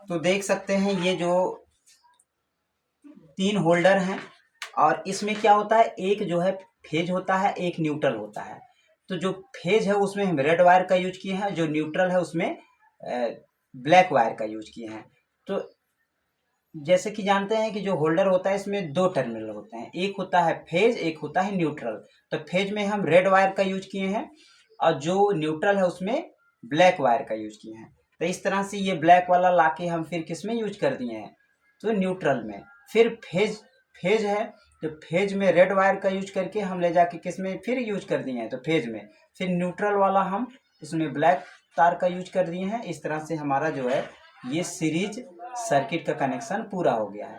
तो देख सकते हैं ये जो 3 होल्डर हैं और इसमें क्या होता है, एक जो है फेज होता है, एक न्यूट्रल होता है। तो जो फेज है उसमें हम रेड वायर का यूज किए हैं, जो न्यूट्रल है उसमें ब्लैक वायर का यूज किए हैं। तो जैसे कि जानते हैं कि जो होल्डर होता है इसमें 2 टर्मिनल होते हैं, एक होता है फेज, एक होता है न्यूट्रल। तो फेज में हम रेड वायर का यूज किए हैं और जो न्यूट्रल है उसमें ब्लैक वायर का यूज किए हैं। तो इस तरह से ये ब्लैक वाला लाके हम फिर किस में यूज कर दिए हैं, तो न्यूट्रल में। फिर फेज फेज है, तो फेज में रेड वायर का यूज करके हम ले जाके किस में फिर यूज कर दिए हैं, तो फेज में। फिर न्यूट्रल वाला हम इसमें ब्लैक तार का यूज कर दिए हैं। इस तरह से हमारा जो है ये सीरीज सर्किट का कनेक्शन पूरा हो गया है।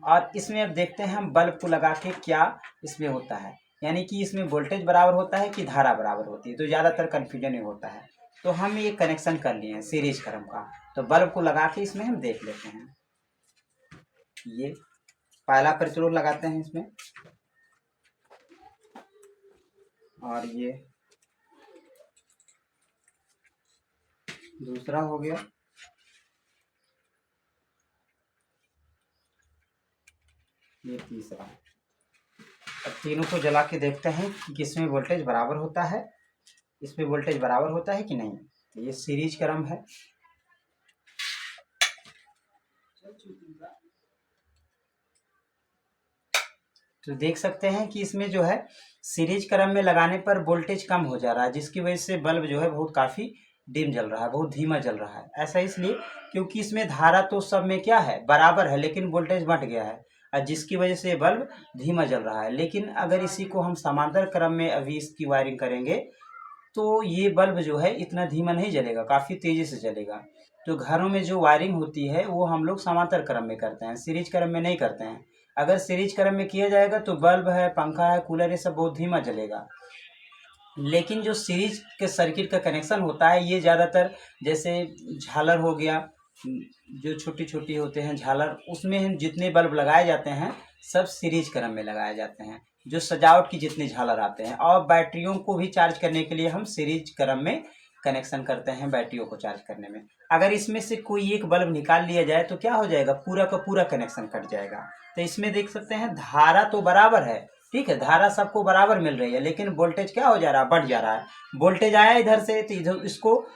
और इसमें अब देखते हैं हम बल्ब को लगा के क्या इसमें होता है, यानी कि इसमें वोल्टेज बराबर होता है कि धारा बराबर होती है, तो ज़्यादातर कन्फ्यूजन ही होता है। तो हम ये कनेक्शन कर लिए हैं सीरीज क्रम का, तो बल्ब को लगा के इसमें हम देख लेते हैं। ये पहला प्रतिरोध लगाते हैं इसमें, और ये दूसरा हो गया, ये तीसरा। अब तीनों को जला के देखते हैं कि किसमें वोल्टेज बराबर होता है, इसमें वोल्टेज बराबर होता है कि नहीं। तो ये सीरीज क्रम है। तो देख सकते हैं कि इसमें जो है सीरीज क्रम में लगाने पर वोल्टेज कम हो जा रहा है, जिसकी वजह से बल्ब जो है बहुत काफ़ी डिम जल रहा है, बहुत धीमा जल रहा है। ऐसा इसलिए क्योंकि इसमें धारा तो सब में क्या है, बराबर है, लेकिन वोल्टेज बढ़ गया है, और जिसकी वजह से बल्ब धीमा जल रहा है। लेकिन अगर इसी को हम समांतर क्रम में अभी इसकी वायरिंग करेंगे तो ये बल्ब जो है इतना धीमा नहीं जलेगा, काफ़ी तेज़ी से जलेगा। तो घरों में जो वायरिंग होती है वो हम लोग समांतर क्रम में करते हैं, सीरीज क्रम में नहीं करते हैं। अगर सीरीज क्रम में किया जाएगा तो बल्ब है, पंखा है, कूलर, ये सब बहुत धीमा जलेगा। लेकिन जो सीरीज के सर्किट का कनेक्शन होता है ये ज़्यादातर, जैसे झालर हो गया, जो छोटी छोटी होते हैं झालर, उसमें हम जितने बल्ब लगाए जाते हैं सब सीरीज क्रम में लगाए जाते हैं, जो सजावट की जितने झालर आते हैं। और बैटरियों को भी चार्ज करने के लिए हम सीरीज क्रम में कनेक्शन करते हैं, बैटरियों को चार्ज करने में। अगर इसमें से कोई एक बल्ब निकाल लिया जाए तो क्या हो जाएगा, पूरा का पूरा कनेक्शन कट जाएगा। तो इसमें देख सकते हैं धारा तो बराबर है, ठीक है, धारा सबको बराबर मिल रही है, लेकिन वोल्टेज क्या हो जा रहा है, बढ़ जा रहा है। वोल्टेज आया इधर से तो इधर इसको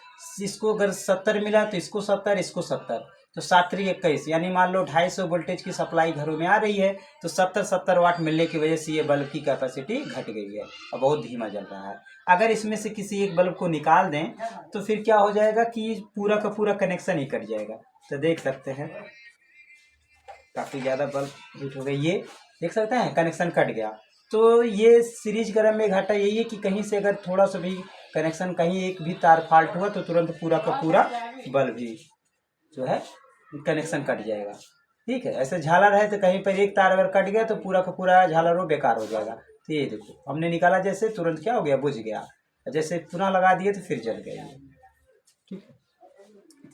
इसको अगर 70 मिला तो इसको 70, इसको 70, तो 7×3 = 21, यानी मान लो 250 वोल्टेज की सप्लाई घरों में आ रही है, तो 70 वाट मिलने की वजह से ये बल्ब की कैपेसिटी घट गई है और बहुत धीमा जल रहा है। अगर इसमें से किसी एक बल्ब को निकाल दें तो फिर क्या हो जाएगा कि पूरा का पूरा कनेक्शन ही कट जाएगा। तो देख सकते हैं काफ़ी ज़्यादा बल्ब हीट हो गई, ये देख सकते हैं कनेक्शन कट गया। तो ये सीरीज क्रम में घाटा यही है कि कहीं से अगर थोड़ा सा भी कनेक्शन, कहीं एक भी तार फाल्ट हुआ तो तुरंत पूरा का पूरा बल्ब ही जो है कनेक्शन कट जाएगा। ठीक है, ऐसे झालर है तो कहीं पर एक तार अगर कट गया तो पूरा का पूरा झालर वो बेकार हो जाएगा। तो ये देखो हमने निकाला, जैसे तुरंत क्या हो गया, बुझ गया, जैसे पुनः लगा दिए तो फिर जल गया। ठीक है,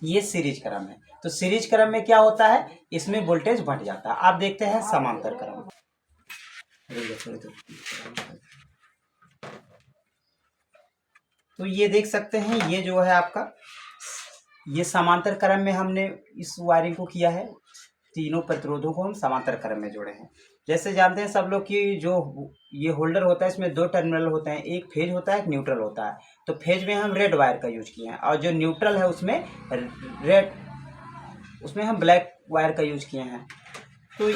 ये सीरीज क्रम है। तो सीरीज क्रम में क्या होता है, इसमें वोल्टेज बढ़ जाता है। आप देखते हैं समांतर क्रम, तो ये देख सकते हैं ये जो है आपका, ये समांतर क्रम में हमने इस वायरिंग को किया है, तीनों प्रतिरोधों को हम समांतर क्रम में जोड़े हैं। जैसे जानते हैं सब लोग कि जो ये होल्डर होता है इसमें 2 टर्मिनल होते हैं, एक फेज होता है, एक न्यूट्रल होता है। तो फेज में हम रेड वायर का यूज किए हैं, और जो न्यूट्रल है उसमें रेड, उसमें हम ब्लैक वायर का यूज किए हैं। तो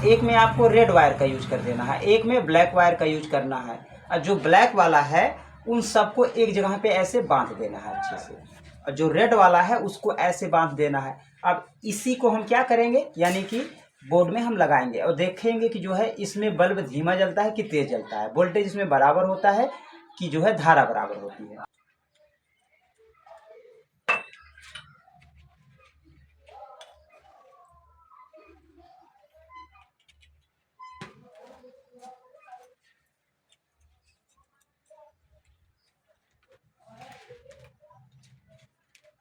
एक में आपको रेड वायर का यूज कर देना है, एक में ब्लैक वायर का यूज करना है, और जो ब्लैक वाला है उन सबको एक जगह पे ऐसे बांध देना है अच्छे से, और जो रेड वाला है उसको ऐसे बांध देना है। अब इसी को हम क्या करेंगे, यानी कि बोर्ड में हम लगाएंगे और देखेंगे कि जो है इसमें बल्ब धीमा जलता है कि तेज जलता है, वोल्टेज इसमें बराबर होता है कि जो है धारा बराबर होती है।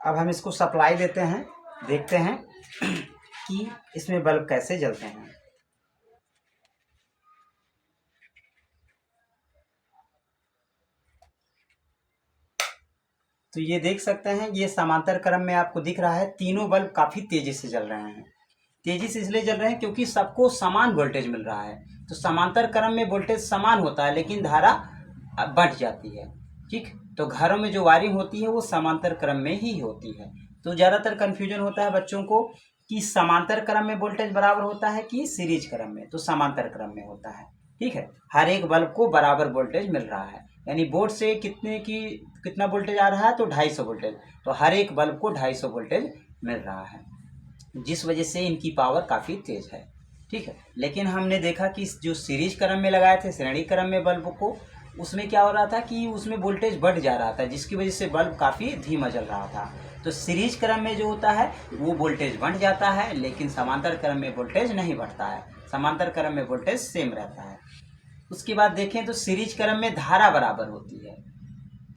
अब हम इसको सप्लाई देते हैं, देखते हैं कि इसमें बल्ब कैसे जलते हैं। तो ये देख सकते हैं, ये समांतर क्रम में आपको दिख रहा है तीनों बल्ब काफ़ी तेज़ी से जल रहे हैं। तेज़ी से इसलिए जल रहे हैं क्योंकि सबको समान वोल्टेज मिल रहा है। तो समांतर क्रम में वोल्टेज समान होता है लेकिन धारा बढ़ जाती है। ठीक, तो घरों में जो वायरिंग होती है वो समांतर क्रम में ही होती है। तो ज़्यादातर कन्फ्यूजन होता है बच्चों को कि समांतर क्रम में वोल्टेज बराबर होता है कि सीरीज क्रम में, तो समांतर क्रम में होता है। ठीक है, हर एक बल्ब को बराबर वोल्टेज मिल रहा है, यानी बोर्ड से कितना वोल्टेज आ रहा है, तो 250 वोल्टेज। तो हर एक बल्ब को 250 वोल्टेज मिल रहा है, जिस वजह से इनकी पावर काफ़ी तेज है। ठीक है, लेकिन हमने देखा कि जो सीरीज क्रम में लगाए थे श्रेणी क्रम में बल्ब को, उसमें क्या हो रहा था कि उसमें वोल्टेज बढ़ जा रहा था, जिसकी वजह से बल्ब काफ़ी धीमा जल रहा था। तो सीरीज क्रम में जो होता है वो वोल्टेज बढ़ जाता है, लेकिन समांतर क्रम में वोल्टेज नहीं बढ़ता है, समांतर क्रम में वोल्टेज सेम रहता है। उसके बाद देखें तो सीरीज क्रम में धारा बराबर होती है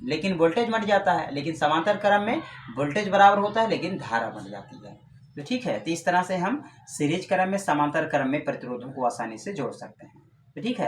लेकिन वोल्टेज बढ़ जाता है, लेकिन समांतर क्रम में वोल्टेज बराबर होता है लेकिन धारा बढ़ जाती है। तो ठीक है, तो इस तरह से हम सीरीज क्रम में समांतर क्रम में प्रतिरोधों को आसानी से जोड़ सकते हैं। तो ठीक है।